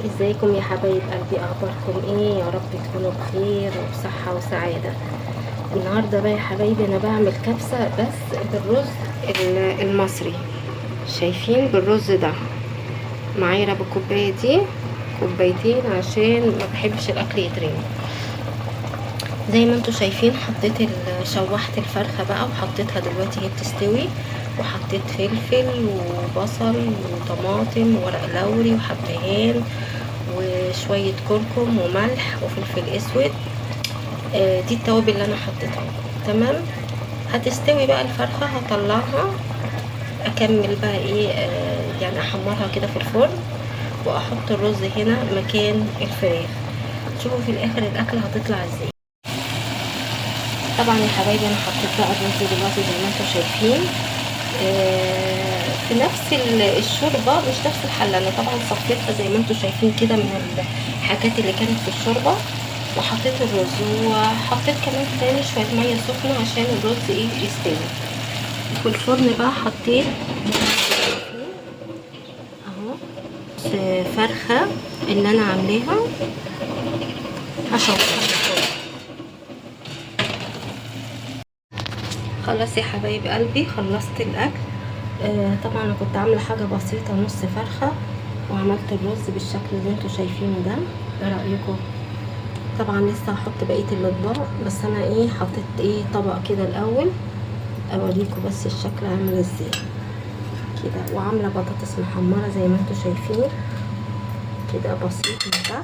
ازيكم يا حبايب قلبي؟ اخباركم ايه؟ يا رب تكونوا بخير وبصحة وسعادة. النهاردة بقى يا حبايبي انا بعمل كبسة بس بالرز المصري. شايفين بالرز ده؟ معايا بالكوباية دي كوبايتين عشان ما بحبش الاكل يترمي. زي ما انتوا شايفين شوحت الفرخة بقى وحطيتها دلوقتي هي بتستوي، وحطيت فلفل وبصل وطماطم وورق لوري وحبهان وشوية كركم وملح وفلفل اسود. دي التوابل اللي انا حطيتها. تمام. هتستوي بقى الفرخة، هطلعها اكمل بقى ايه، يعني احمرها كده في الفرن واحط الرز هنا مكان الفراخ. شوفوا في الاخر الاكلة هتطلع ازاي. طبعا يا حبايبي انا حطيت بقى الرز دلوقتي زي ما انتم شايفين في نفس الشوربه، مش نفس الحله. انا طبعا صفيتها زي ما انتم شايفين كده من الحاجات اللي كانت في الشوربه، وحطيت الرز وحطيت كمان تاني شويه ميه سخنه عشان الرز ايه يستوي. في الفرن بقى حطيت اهو فرخه اللي انا عاملاها هشوحها في الفرن. خلاص يا حبايب قلبي خلصت الاكل. طبعا انا كنت عامله حاجه بسيطه، نص فرخه، وعملت الرز بالشكل اللي انتوا شايفينه ده. ايه رايكم؟ طبعا لسه هحط بقيه الاطباق، بس انا ايه حطيت ايه طبق كده الاول اوريكم بس الشكل عامل ازاي كده. وعامله بطاطس محمره زي ما انتوا شايفين كده بسيط من تحت.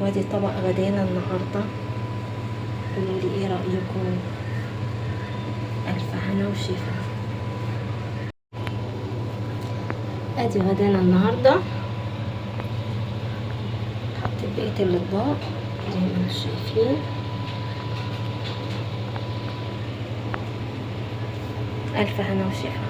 وادي طبق غدانا النهارده. قولوا لي ايه رايكم؟ الف هنا وشفا. ادي غدانا النهارده. حطيت بقيه الاطباق زي ما انتم شايفين. الف هنا وشفا.